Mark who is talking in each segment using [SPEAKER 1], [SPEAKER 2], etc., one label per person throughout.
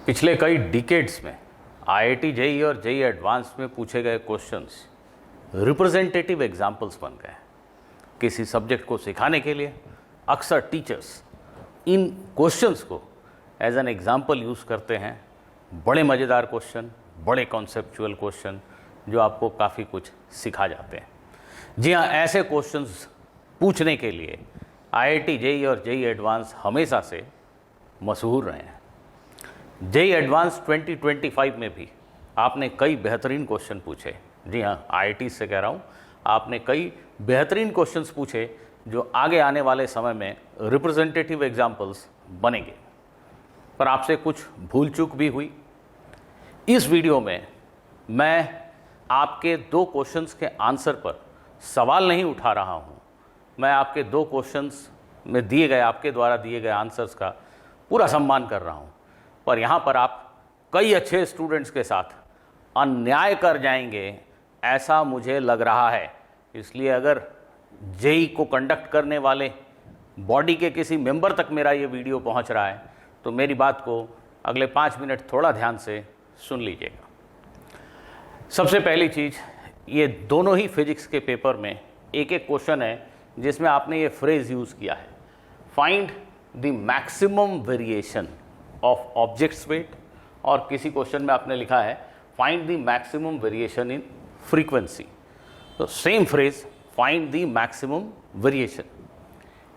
[SPEAKER 1] पिछले कई डिकेड्स में आईआईटी जेईई और जेईई एडवांस में पूछे गए क्वेश्चंस रिप्रेजेंटेटिव एग्जाम्पल्स बन गए। किसी सब्जेक्ट को सिखाने के लिए अक्सर टीचर्स इन क्वेश्चंस को एज एन एग्जाम्पल यूज़ करते हैं। बड़े मज़ेदार क्वेश्चन, बड़े कॉन्सेप्चुअल क्वेश्चन जो आपको काफ़ी कुछ सिखा जाते हैं। जी हाँ, ऐसे क्वेश्चंस पूछने के लिए आईआईटी जेईई और जेईई एडवांस हमेशा से मशहूर रहे हैं। जेईई एडवांस 2025 में भी आपने कई बेहतरीन क्वेश्चन पूछे। जी हाँ, आईआईटी से कह रहा हूँ, आपने कई बेहतरीन क्वेश्चंस पूछे जो आगे आने वाले समय में रिप्रेजेंटेटिव एग्जाम्पल्स बनेंगे। पर आपसे कुछ भूल चूक भी हुई। इस वीडियो में मैं आपके दो क्वेश्चंस के आंसर पर सवाल नहीं उठा रहा हूँ। मैं आपके दो क्वेश्चंस में दिए गए, आपके द्वारा दिए गए आंसर्स का पूरा सम्मान कर रहा हूँ। पर यहाँ पर आप कई अच्छे स्टूडेंट्स के साथ अन्याय कर जाएंगे, ऐसा मुझे लग रहा है। इसलिए अगर जेईई को कंडक्ट करने वाले बॉडी के किसी मेंबर तक मेरा ये वीडियो पहुँच रहा है तो मेरी बात को अगले 5 मिनट थोड़ा ध्यान से सुन लीजिएगा। सबसे पहली चीज़, ये दोनों ही फिजिक्स के पेपर में एक एक क्वेश्चन है जिसमें आपने ये फ्रेज़ यूज़ किया है, find the maximum variation of objects weight, और किसी क्वेश्चन में आपने लिखा है find the maximum variation in frequency. तो same phrase, find the maximum variation.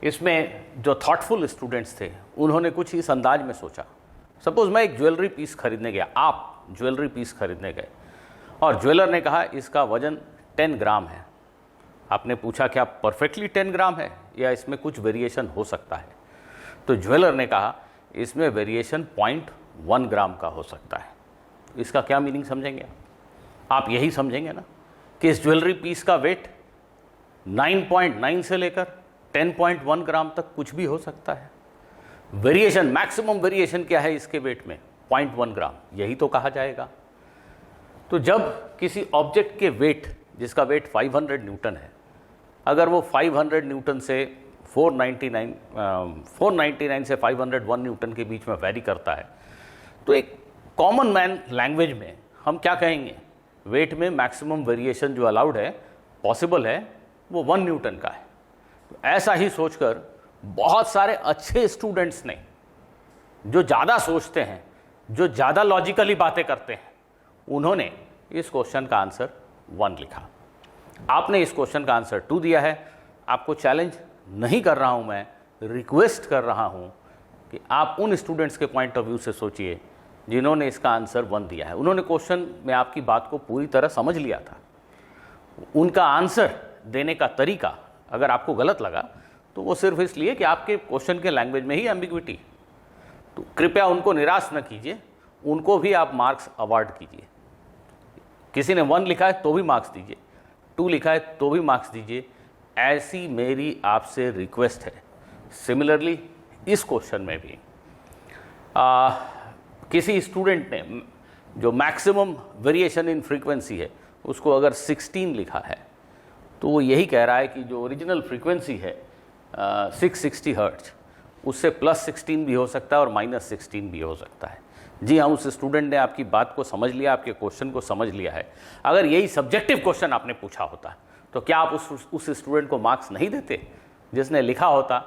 [SPEAKER 1] इसमें जो थॉटफुल स्टूडेंट्स थे उन्होंने कुछ इस अंदाज में सोचा। सपोज मैं एक ज्वेलरी पीस खरीदने गया, आप ज्वेलरी पीस खरीदने गए और ज्वेलर ने कहा इसका वजन 10 ग्राम है। आपने पूछा क्या परफेक्टली 10 ग्राम है या इसमें कुछ वेरिएशन हो सकता है? तो ज्वेलर ने कहा इसमें वेरिएशन 0.1 ग्राम का हो सकता है। इसका क्या मीनिंग समझेंगे आप? यही समझेंगे ना कि इस ज्वेलरी पीस का वेट 9.9 से लेकर 10.1 ग्राम तक कुछ भी हो सकता है। वेरिएशन, मैक्सिमम वेरिएशन क्या है इसके वेट में? 0.1 ग्राम, यही तो कहा जाएगा। तो जब किसी ऑब्जेक्ट के वेट, जिसका वेट 500 न्यूटन है, अगर वो 500 न्यूटन से 499 से 501 न्यूटन के बीच में वैरी करता है, तो एक कॉमन मैन लैंग्वेज में हम क्या कहेंगे? वेट में मैक्सिमम वेरिएशन जो अलाउड है, पॉसिबल है, वो 1 न्यूटन का है। तो ऐसा ही सोचकर बहुत सारे अच्छे स्टूडेंट्स ने, जो ज़्यादा सोचते हैं, जो ज़्यादा लॉजिकली बातें करते हैं, उन्होंने इस क्वेश्चन का आंसर 1 लिखा। आपने इस क्वेश्चन का आंसर 2 दिया है। आपको चैलेंज नहीं कर रहा हूं, मैं रिक्वेस्ट कर रहा हूं कि आप उन स्टूडेंट्स के पॉइंट ऑफ व्यू से सोचिए जिन्होंने इसका आंसर 1 दिया है। उन्होंने क्वेश्चन में आपकी बात को पूरी तरह समझ लिया था। उनका आंसर देने का तरीका अगर आपको गलत लगा तो वो सिर्फ इसलिए कि आपके क्वेश्चन के लैंग्वेज में ही एम्बिग्विटी। तो कृपया उनको निराश न कीजिए, उनको भी आप मार्क्स अवार्ड कीजिए। किसी ने 1 लिखा है तो भी मार्क्स दीजिए, 2 लिखा है तो भी मार्क्स दीजिए। ऐसी मेरी आपसे रिक्वेस्ट है। सिमिलरली इस क्वेश्चन में भी किसी स्टूडेंट ने जो मैक्सिमम वेरिएशन इन फ्रीक्वेंसी है उसको अगर 16 लिखा है, तो वो यही कह रहा है कि जो ओरिजिनल फ्रीक्वेंसी है 660 हर्ट्ज, उससे +16 भी हो सकता है और -16 भी हो सकता है। जी हाँ, उस स्टूडेंट ने आपकी बात को समझ लिया, आपके क्वेश्चन को समझ लिया है। अगर यही सब्जेक्टिव क्वेश्चन आपने पूछा होता तो क्या आप उस स्टूडेंट को मार्क्स नहीं देते जिसने लिखा होता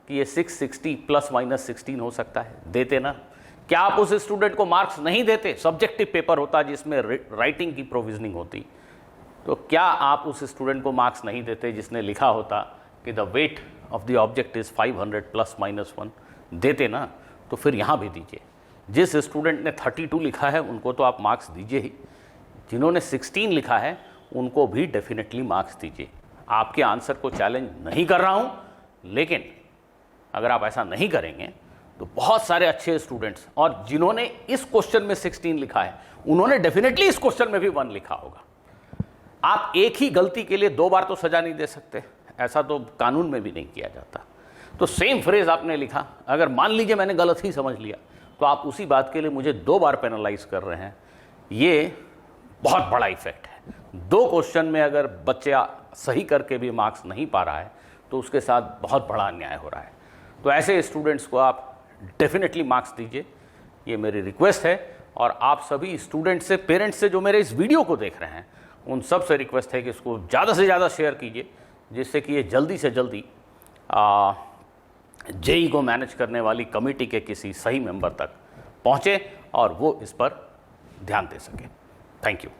[SPEAKER 1] कि ये 660 ±16 हो सकता है? देते ना। क्या आप उस स्टूडेंट को मार्क्स नहीं देते? सब्जेक्टिव पेपर होता जिसमें राइटिंग की प्रोविजनिंग होती, तो क्या आप उस स्टूडेंट को मार्क्स नहीं देते जिसने लिखा होता कि the weight of the object is 500 ±1? देते ना। तो फिर यहाँ भी दीजिए। जिस स्टूडेंट ने 32 लिखा है उनको तो आप मार्क्स दीजिए ही, जिन्होंने 16 लिखा है उनको भी डेफिनेटली मार्क्स दीजिए। आपके आंसर को चैलेंज नहीं कर रहा हूँ, लेकिन अगर आप ऐसा नहीं करेंगे तो बहुत सारे अच्छे स्टूडेंट्स, और जिन्होंने इस क्वेश्चन में 16 लिखा है उन्होंने डेफिनेटली इस क्वेश्चन में भी 1 लिखा होगा। आप एक ही गलती के लिए 2 बार तो सजा नहीं दे सकते, ऐसा तो कानून में भी नहीं किया जाता। तो सेम फ्रेज आपने लिखा, अगर मान लीजिए मैंने गलत ही समझ लिया तो आप उसी बात के लिए मुझे 2 बार पेनलाइज कर रहे हैं। ये बहुत बड़ा इफेक्ट है। 2 क्वेश्चन में अगर बच्चा सही करके भी मार्क्स नहीं पा रहा है तो उसके साथ बहुत बड़ा अन्याय हो रहा है। तो ऐसे स्टूडेंट्स को आप डेफिनेटली मार्क्स दीजिए। ये मेरी रिक्वेस्ट है। और आप सभी स्टूडेंट से, पेरेंट्स से जो मेरे इस वीडियो को देख रहे हैं, उन सब से रिक्वेस्ट है कि इसको ज़्यादा से ज़्यादा शेयर कीजिए, जिससे कि ये जल्दी से जल्दी जेई को मैनेज करने वाली कमेटी के किसी सही मेंबर तक पहुँचे और वो इस पर ध्यान दे सके। Thank you.